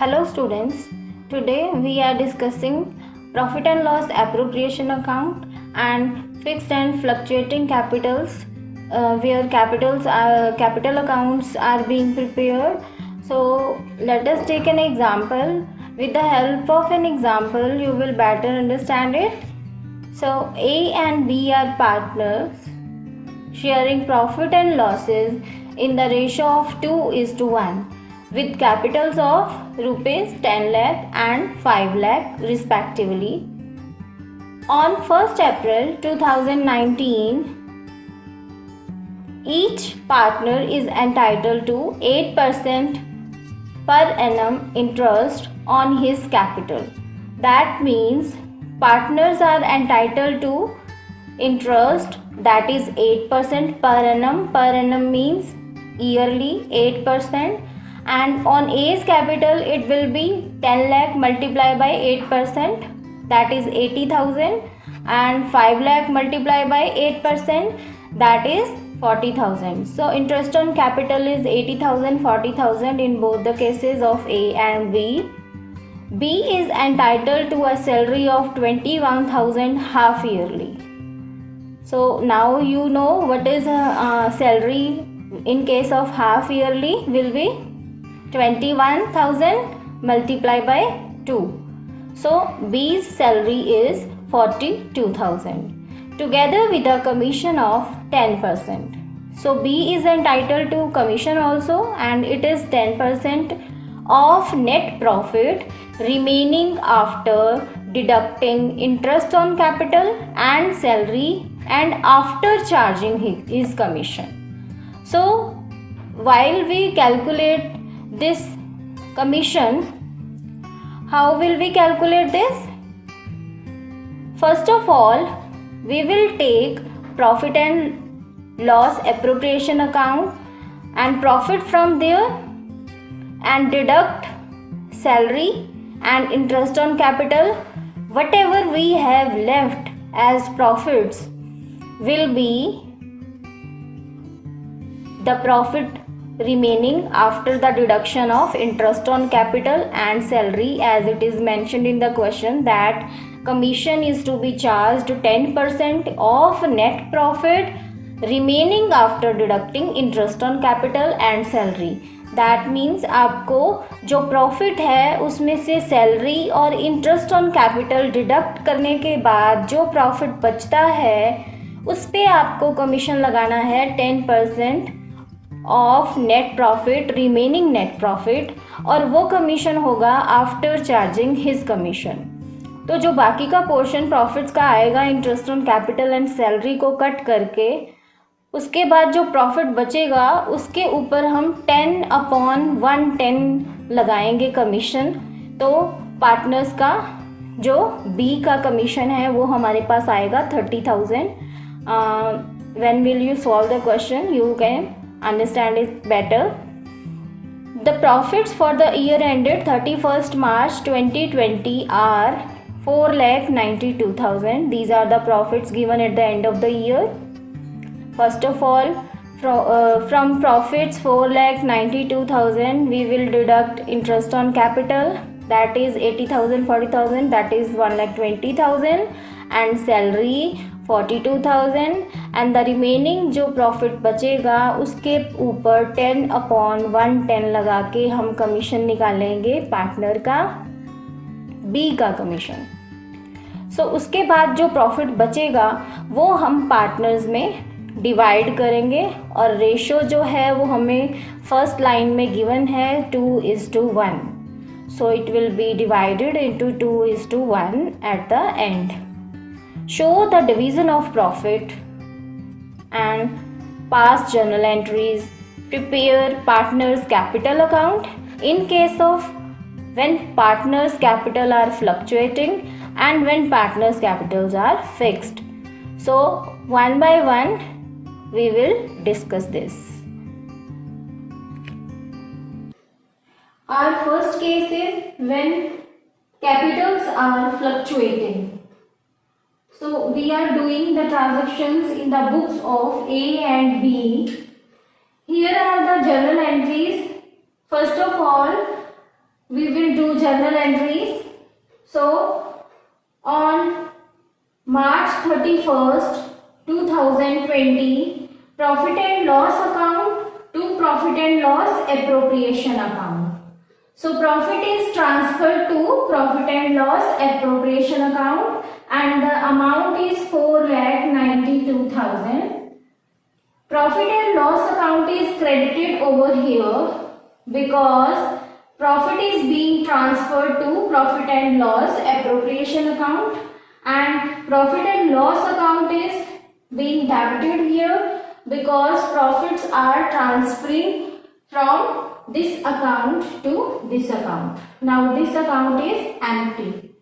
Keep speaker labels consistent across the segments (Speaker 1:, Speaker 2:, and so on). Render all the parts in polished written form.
Speaker 1: Hello students, today we are discussing profit and loss appropriation account and fixed and fluctuating capitals where capital accounts are being prepared. So let us take an example. With the help of an example you will better understand it. So A and B are partners sharing profit and losses in the ratio of 2:1 with capitals of rupees 10 lakh and 5 lakh respectively. On 1st April 2019, each partner is entitled to 8% per annum interest on his capital. That means partners are entitled to interest that is 8% per annum. Per annum means yearly 8%, and on A's capital it will be 10 lakh multiplied by 8%, that is 80,000, and 5 lakh multiplied by 8%, that is 40,000. So interest on capital is 80,000, 40,000 in both the cases of A and B. B is entitled to a salary of 21,000 half yearly. So now you know what is a salary in case of half yearly will be 21,000 multiplied by 2. So B's salary is 42,000 together with a commission of 10%. So B is entitled to commission also, and it is 10% of net profit remaining after deducting interest on capital and salary and after charging his commission. So while we calculate this commission, how will we calculate this? First of all, we will take profit and loss appropriation account and profit from there and deduct salary and interest on capital. Whatever we have left as profits will be the profit remaining after the deduction of interest on capital and salary, as it is mentioned in the question that commission is to be charged 10% of net profit remaining after deducting interest on capital and salary. That means आपको जो profit है उसमें से salary और interest on capital deduct करने के बाद जो प्रॉफिट बचता है उस पर आपको कमीशन लगाना है 10% of net profit remaining net profit, और वो कमीशन होगा आफ्टर चार्जिंग हिज कमीशन. तो जो बाकी का पोर्शन प्रॉफिट्स का आएगा interest on capital and salary को कट करके, उसके बाद जो प्रॉफिट बचेगा उसके ऊपर हम 10/110 लगाएंगे कमीशन. तो पार्टनर्स का जो बी का कमीशन है वो हमारे पास आएगा 30,000. When will you solve the question you can understand it better. The profits for the year ended 31st March 2020 are 4,92,000. These are the profits given at the end of the year. First of all, from profits 4,92,000 we will deduct interest on capital, that is 80,000, 40,000, that is 1,20,000, and salary 42,000, and the remaining जो profit बचेगा उसके ऊपर 10/110 लगा के हम commission निकालेंगे partner का B का कमीशन. सो उसके बाद जो प्रॉफिट बचेगा वो हम पार्टनर्स में डिवाइड करेंगे, और रेशो जो है वो हमें फर्स्ट लाइन में गिवन है 2:1. So it will be divided into 2:1 at the end. Show the division of profit and pass journal entries. Prepare partners capital account in case of when partners capital are fluctuating and when partners capitals are fixed. So one by one we will discuss this. Our first case is when capitals are fluctuating. So we are doing the transactions in the books of A and B. Here are the journal entries. First of all, we will do journal entries. So on March 31st, 2020, profit and loss account to profit and loss appropriation account. So profit is transferred to profit and loss appropriation account and the amount is 4,92,000. Profit and loss account is credited over here because profit is being transferred to profit and loss appropriation account and profit and loss account is being debited here because profits are transferring from this account to this account. Now this account is empty.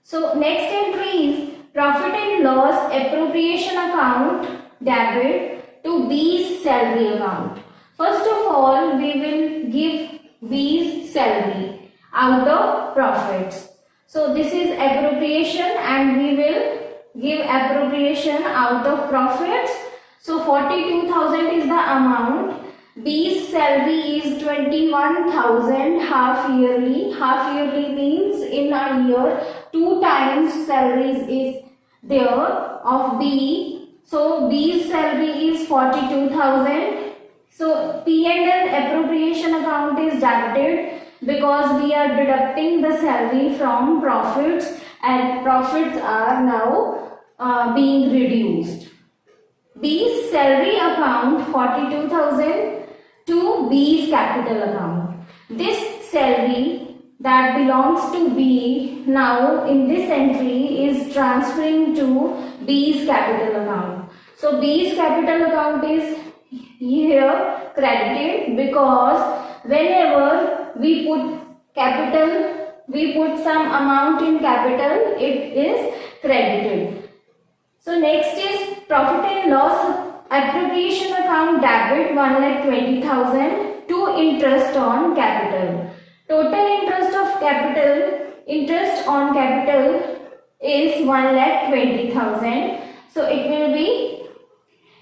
Speaker 1: So next entry is profit and loss appropriation account debit to B's salary account. First of all, we will give B's salary out of profits. So this is appropriation and we will give appropriation out of profits. So 42,000 is the amount. B's salary is 21,000 half yearly. Half yearly means in a year 2 times salaries is there of B. So B's salary is 42,000. So P&L appropriation account is debited because we are deducting the salary from profits and profits are now being reduced. B's salary account 42,000 to B's capital account. This salary that belongs to B now in this entry is transferring to B's capital account. So B's capital account is here credited because whenever we put capital, we put some amount in capital, it is credited. So next is profit and loss appropriation account debit 1,20,000 to interest on capital. Total interest on capital is 1,20,000. So it will be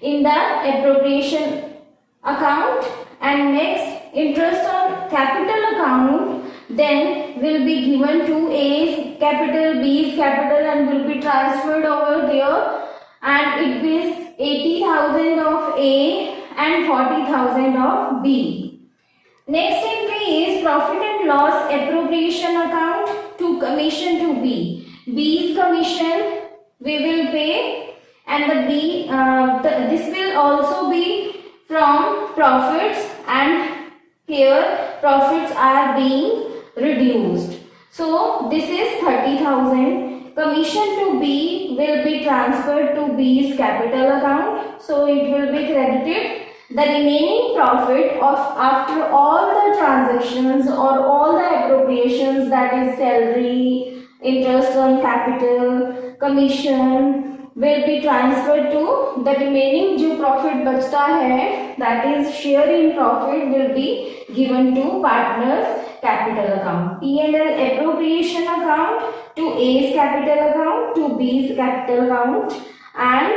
Speaker 1: in the appropriation account and next interest on capital account then will be given to A's capital, B's capital and will be transferred over there and it is 80,000 of A and 40,000 of B. Next entry is profit and loss appropriation account to commission to B. B's commission we will pay and the B this will also be from profits and here profits are being reduced. So this is 30,000. Commission to B will be transferred to B's capital account. So it will be credited. The remaining profit of after all the transactions or all the appropriations, that is salary, interest on capital, commission, will be transferred to the remaining जो profit बचता है, that is share in profit, will be given to partners capital account. P&L appropriation account to A's capital account to B's capital account and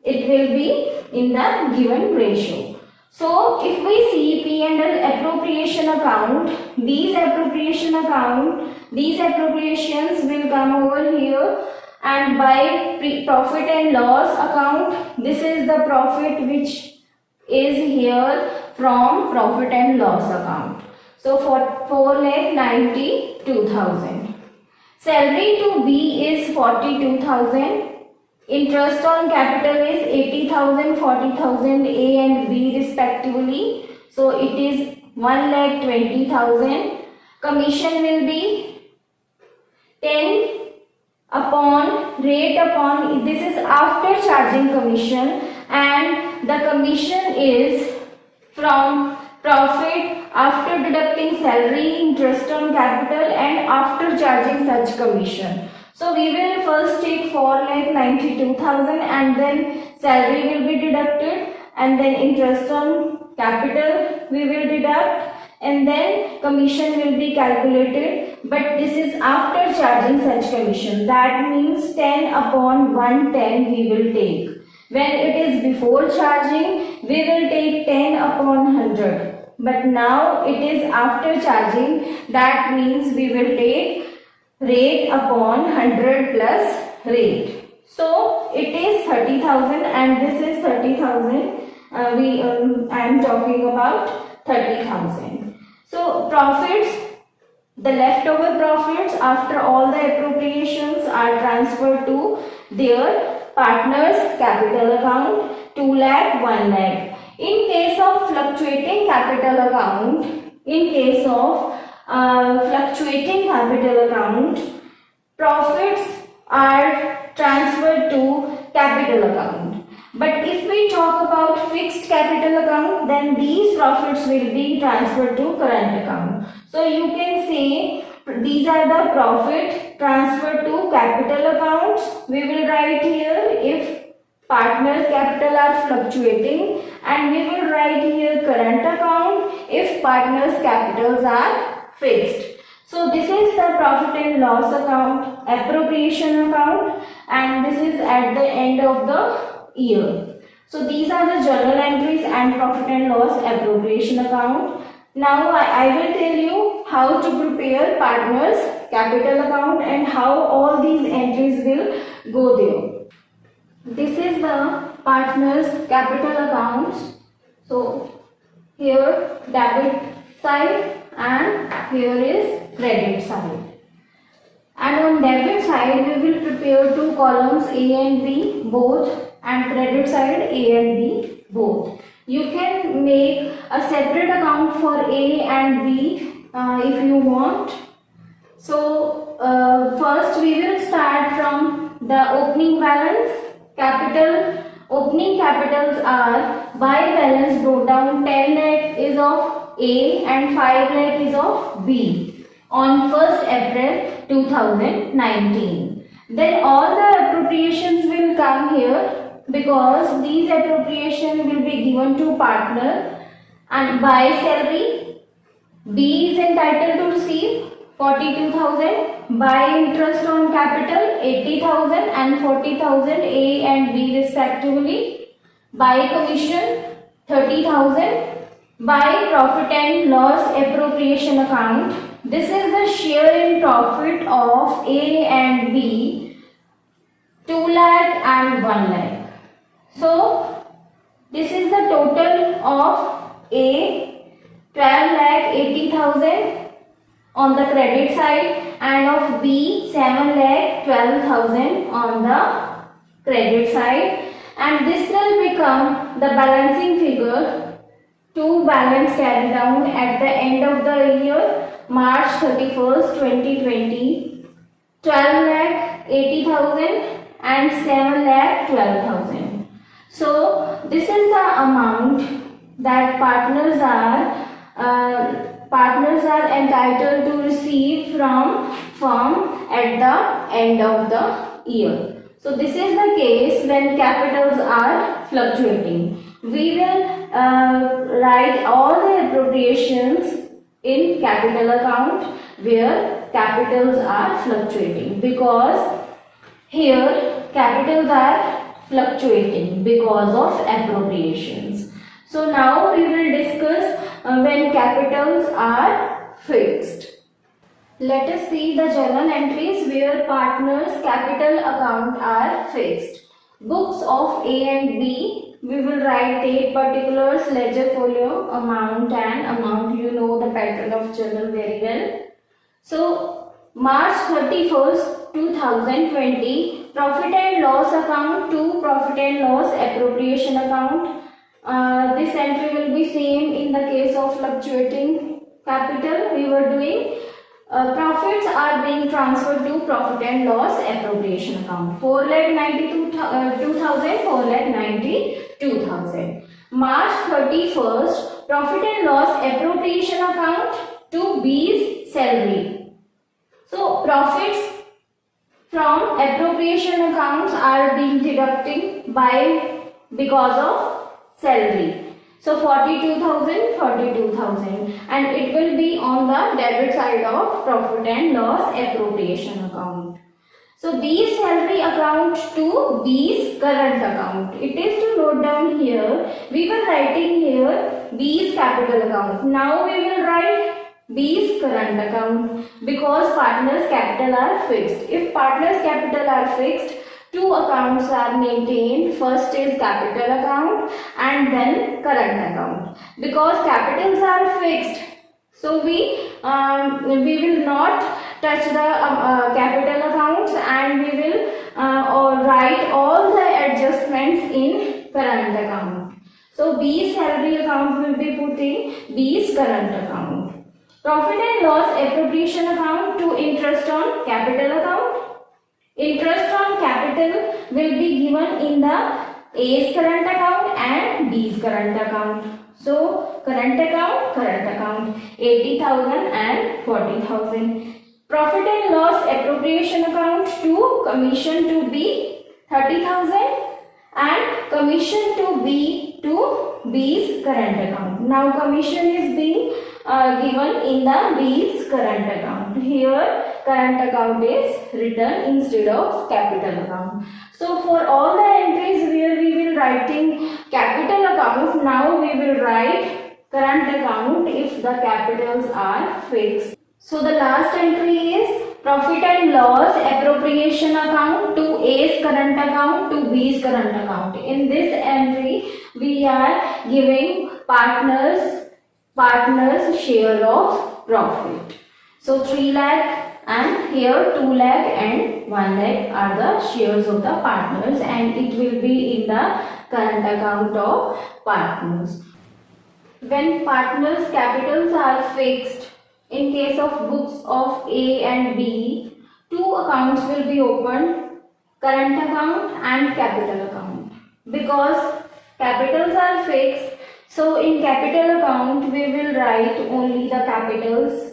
Speaker 1: it will be in the given ratio. So if we see P&L appropriation account, these appropriations will come over here. And by profit and loss account, this is the profit which is here from profit and loss account. So for 4,92,000. Salary to B is 42,000. Interest on capital is 80,000, 40,000 A and B respectively. So it is 1,20,000. Commission will be 10 upon rate upon, this is after charging commission and the commission is from profit after deducting salary, interest on capital and after charging such commission. So we will first take 4,92,000 and then salary will be deducted and then interest on capital we will deduct and then commission will be calculated, but this is after charging such commission. That means 10 upon 110 we will take. When it is before charging, we will take 10 upon 100. but now it is after charging. That means we will take rate upon 100 plus rate. So it is 30,000 and this is 30,000. I am talking about 30,000. So profits, the leftover profits after all the appropriations are transferred to their partner's capital account, 2 lakh, 1 lakh. In case of fluctuating capital account, profits are transferred to capital account. But if we talk about fixed capital account, then these profits will be transferred to current account. So you can say these are the profit transferred to capital accounts. We will write here if partners capital are fluctuating, and we will write here current account if partners capitals are fixed. So this is the profit and loss account, appropriation account, and this is at the end of the year. So these are the journal entries and profit and loss appropriation account. Now I will tell you how to prepare partners capital account and how all these entries will go there. This is the partners capital accounts. So here debit side and here is credit side. And on debit side we will prepare two columns A and B both, and credit side A and B both. You can make a separate account for A and B if you want. So first we will start from the opening balance. Opening capitals are by balance brought down 10 lakh is of A and 5 lakh is of B on 1st April 2019. Then all the appropriations will come here because these appropriations will be given to partner, and by salary B is entitled to receive 42,000, by interest on capital 80,000 and 40,000 A and B respectively, by commission 30,000, by profit and loss appropriation account. This is the share in profit of A and B, 2 lakh and 1 lakh. So this is the total of A, 12 lakh 80,000 on the credit side, and of B 7 lakh 12,000 on the credit side, and this will become the balancing figure to balance carried down at the end of the year March 31st 2020, 12 lakh 80,000 and 7 lakh 12,000. So this is the amount that partners are entitled to receive from firm at the end of the year. So this is the case when capitals are fluctuating. We will write all the appropriations in capital account where capitals are fluctuating, because here capitals are fluctuating because of appropriations. So now we will discuss when capitals are fixed. Let us see the journal entries where partners capital account are fixed. Books of A and B, we will write date, particulars, ledger folio, amount and amount. You know the pattern of journal very well. So March 31st 2020, profit and loss account to profit and loss appropriation account. This entry will be same in the case of fluctuating capital. We were doing profits are being transferred to profit and loss appropriation account. 4,92,000, 4,92,000. March 31st, profit and loss appropriation account to B's salary. So profits from appropriation accounts are being deducting because of salary. So 42,000, 42,000, and it will be on the debit side of profit and loss appropriation account. So B's salary account to B's current account. It is to note down here. We were writing here B's capital account. Now we will write B's current account because partners' capital are fixed. If partners' capital are fixed, two accounts are maintained. First is capital account and then current account. Because capitals are fixed, so we will not touch the capital accounts, and we will write all the adjustments in current account. So B's salary account will be put in B's current account. Profit and loss appropriation account to interest on capital account. Interest on capital will be given in the A's current account and B's current account. So current account 80,000 and 40,000. Profit and loss appropriation account to commission to B 30,000 and commission to B to B's current account. Now commission is being given in the B's current account. Here current account is written instead of capital account. So for all the entries where we will writing capital account, now we will write current account if the capitals are fixed. So the last entry is profit and loss appropriation account to A's current account to B's current account. In this entry we are giving partners share of profit. So 3 lakh and here 2 lakh and 1 lakh are the shares of the partners, and it will be in the current account of partners. When partners' capitals are fixed, in case of books of A and B, two accounts will be opened, current account and capital account. Because capitals are fixed, so in capital account we will write only the capitals.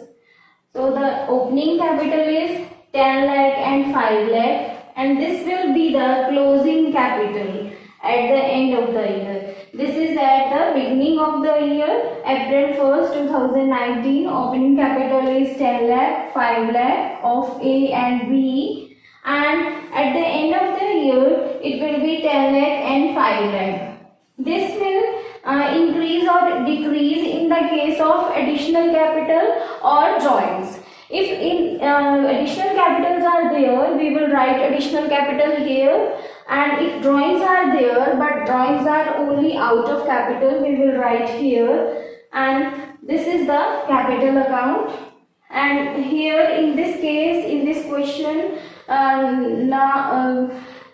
Speaker 1: So the opening capital is 10 lakh and 5 lakh, and this will be the closing capital at the end of the year. This is at the beginning of the year, April 1st, 2019. Opening capital is 10 lakh, 5 lakh of A and B, and at the end of the year it will be 10 lakh and 5 lakh. This will increase or decrease in the case of additional capital or drawings. If in additional capitals are there, we will write additional capital here, and if drawings are there but drawings are only out of capital, we will write here, and this is the capital account. And here in this case, in this question,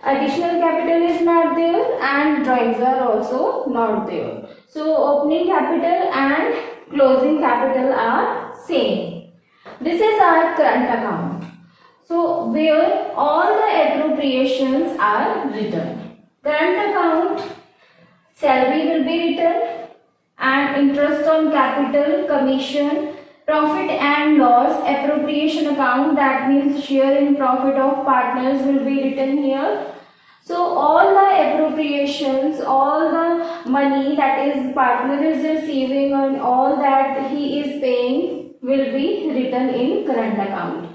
Speaker 1: additional capital is not there and drawings are also not there. So opening capital and closing capital are same. This is our current account. So where all the appropriations are written. Current account, salary will be written, and interest on capital, commission, profit and loss appropriation account, that means share in profit of partners, will be written here. So all the appropriations, all the money that is partner is receiving and all that he is paying will be written in current account.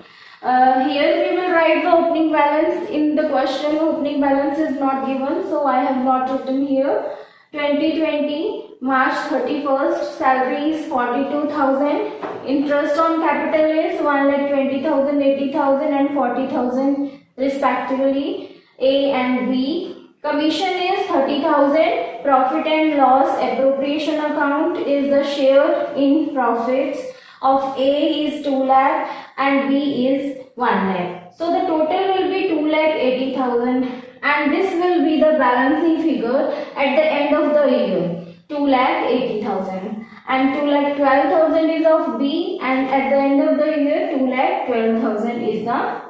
Speaker 1: Here we will write the opening balance. In the question, opening balance is not given, so I have not written here. 2020 March 31st, salary is 42,000. Interest on capital is 1,20,000, 80,000 and 40,000 respectively. A and B. Commission is 30,000. Profit and loss appropriation account is the share in profits of A is 2 lakh and B is 1 lakh. So the total will be 2,80,000, and this will be the balancing figure at the end of the year, 2,80,000, and 2,12,000 is of B, and at the end of the year 2,12,000 is the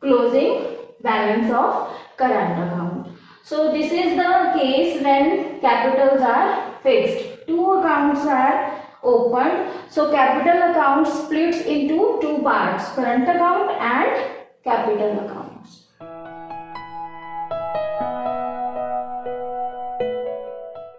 Speaker 1: closing balance of current account. So this is the case when capitals are fixed. Two accounts are opened. So capital account splits into two parts, current account and capital account.